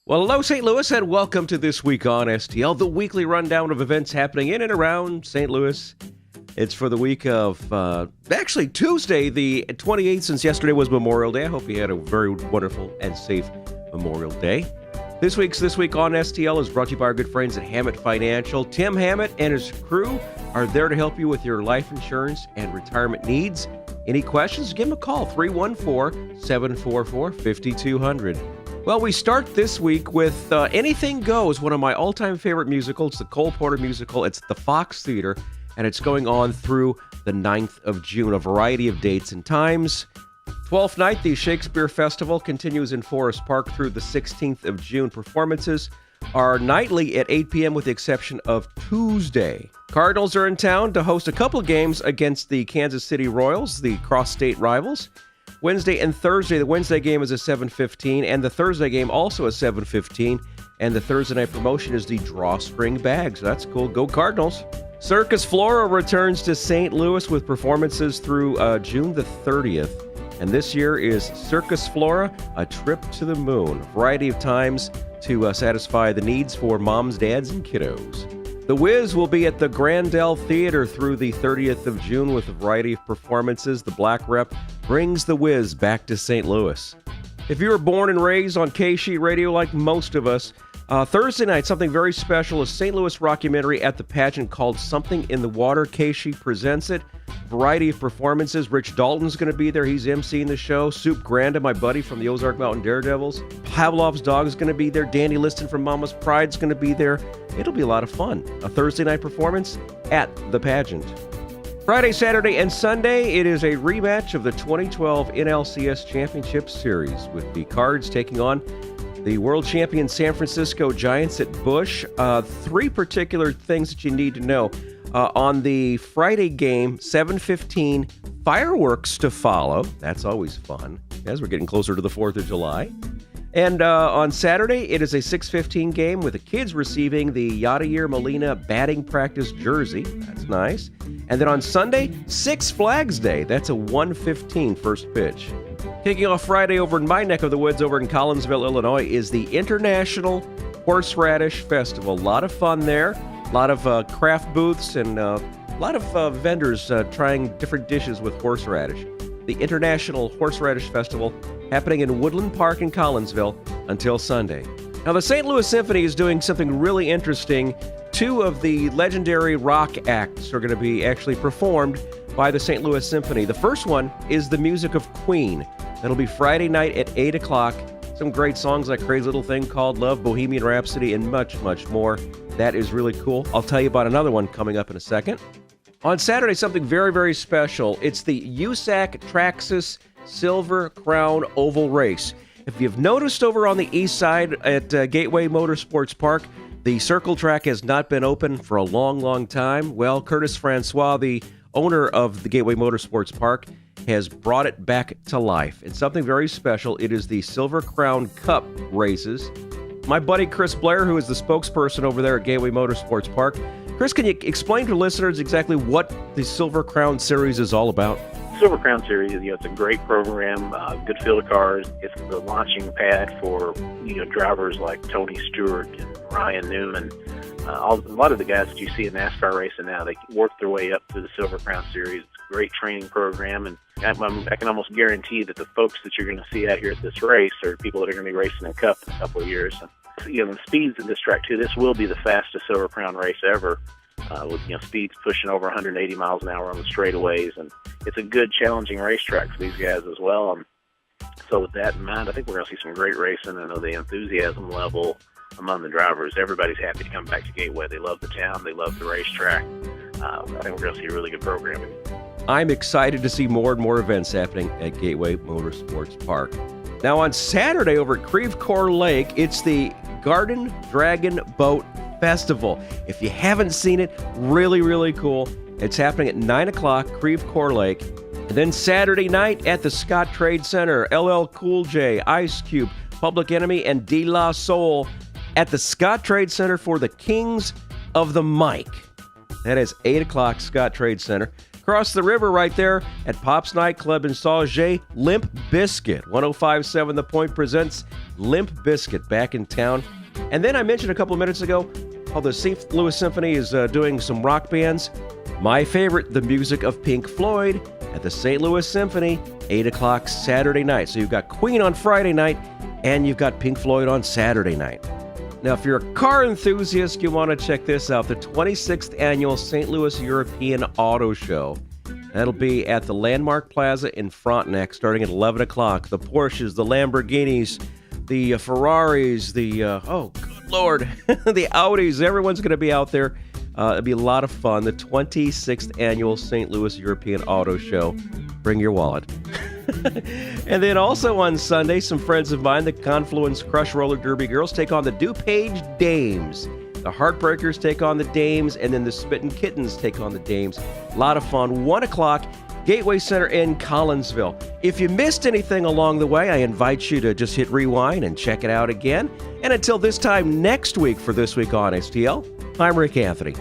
Well, hello, St. Louis, and welcome to This Week on STL, the weekly rundown of events happening in and around St. Louis. It's for the week of, actually, Tuesday, the 28th, since yesterday was Memorial Day. I hope you had a very wonderful and safe Memorial Day. This Week on STL is brought to you by our good friends at Hammett Financial. Tim Hammett and his crew are there to help you with your life insurance and retirement needs. Any questions? Give them a call, 314-744-5200. Well, we start this week with Anything Goes, one of my all-time favorite musicals, the Cole Porter musical. It's the Fox Theater, and it's going on through the 9th of June, a variety of dates and times. 12th night, the Shakespeare Festival continues in Forest Park through the 16th of June. Performances are nightly at 8 p.m. with the exception of Tuesday. Cardinals are in town to host a couple of games against the Kansas City Royals, the cross-state rivals. Wednesday and Thursday, the Wednesday game is at 7:15, and the Thursday game also at 7:15, and the Thursday night promotion is the drawstring bag, so that's cool. Go Cardinals. Circus Flora returns to St. Louis with performances through June the 30th, and this year is Circus Flora, a trip to the moon. A variety of times to satisfy the needs for moms, dads, and kiddos. The Wiz will be at the Grandel Theater through the 30th of June with a variety of performances. The Black Rep brings the Wiz back to St. Louis. If you were born and raised on K-Sheet Radio like most of us, Thursday night, something very special, a St. Louis rockumentary at the pageant called Something in the Water. K-Sheet presents it. Variety of performances. Rich Dalton's going to be there. He's emceeing the show. Soup Granda, my buddy from the Ozark Mountain Daredevils. Pavlov's dog is going to be there. Danny Liston from Mama's Pride's going to be there. It'll be a lot of fun. A Thursday night performance at the pageant. Friday, Saturday, and Sunday, it is a rematch of the 2012 NLCS Championship Series with the Cards taking on the world champion San Francisco Giants at Busch. Three particular things that you need to know. On the Friday game, 7:15, fireworks to follow. That's always fun, as we're getting closer to the 4th of July. And on Saturday, it is a 6:15 game with the kids receiving the Yadier Molina batting practice jersey. That's nice. And then on Sunday, Six Flags Day. That's a 1:15 first pitch. Kicking off Friday over in my neck of the woods over in Collinsville, Illinois, is the International Horseradish Festival. A lot of fun there. A lot of craft booths and a lot of vendors trying different dishes with horseradish. The International Horseradish Festival happening in Woodland Park in Collinsville until Sunday. Now, the St. Louis Symphony is doing something really interesting. Two of the legendary rock acts are going to be actually performed by the St. Louis Symphony. The first one is the music of Queen. That'll be Friday night at 8 o'clock. Some great songs like Crazy Little Thing Called Love, Bohemian Rhapsody, and much, much more. That is really cool. I'll tell you about another one coming up in a second. On Saturday, something very, very special. It's the USAC Traxxas Silver Crown Oval Race. If you've noticed over on the east side at Gateway Motorsports Park, the circle track has not been open for a long, long time. Well, Curtis Francois, the owner of the Gateway Motorsports Park, has brought it back to life. It's something very special. It is the Silver Crown Cup races. My buddy Chris Blair, who is the spokesperson over there at Gateway Motorsports Park. Chris, can you explain to listeners exactly what the Silver Crown Series is all about? Silver Crown Series, it's a great program, good field of cars. It's the launching pad for, drivers like Tony Stewart and Ryan Newman. A lot of the guys that you see in NASCAR racing now, they work their way up to the Silver Crown Series. It's a great training program, and I can almost guarantee that the folks that you're going to see out here at this race are people that are going to be racing in Cup in a couple of years. And, the speeds of this track, too, this will be the fastest Silver Crown race ever, with speeds pushing over 180 miles an hour on the straightaways, and it's a good, challenging racetrack for these guys as well. So with that in mind, I think we're going to see some great racing. I know the enthusiasm level among the drivers, everybody's happy to come back to Gateway. They love the town. They love the racetrack. I think we're going to see a really good programming. I'm excited to see more and more events happening at Gateway Motorsports Park. Now on Saturday over at Creve Coeur Lake, it's the Garden Dragon Boat Festival. If you haven't seen it, really, really cool. It's happening at 9 o'clock, Creve Coeur Lake. And then Saturday night at the Scott Trade Center, LL Cool J, Ice Cube, Public Enemy, and De La Soul at the Scott Trade Center for the Kings of the Mic. That is 8 o'clock, Scott Trade Center. Across the river right there at Pop's Nightclub in Sauget, Limp Bizkit. 105.7 The Point presents Limp Bizkit back in town. And then I mentioned a couple of minutes ago how the St. Louis Symphony is doing some rock bands. My favorite, the music of Pink Floyd at the St. Louis Symphony, 8 o'clock Saturday night. So you've got Queen on Friday night, and you've got Pink Floyd on Saturday night. Now, if you're a car enthusiast, you want to check this out, the 26th Annual St. Louis European Auto Show. That'll be at the Landmark Plaza in Frontenac starting at 11 o'clock. The Porsches, the Lamborghinis, the Ferraris, oh, good Lord, the Audis, everyone's going to be out there. It'll be a lot of fun. The 26th Annual St. Louis European Auto Show. Bring your wallet. And then also on Sunday, some friends of mine, the Confluence Crush Roller Derby girls, take on the DuPage Dames. The Heartbreakers take on the Dames, and then the Spittin' Kittens take on the Dames. A lot of fun. 1 o'clock, Gateway Center in Collinsville. If you missed anything along the way, I invite you to just hit rewind and check it out again. And until this time next week for This Week on STL, I'm Rick Anthony.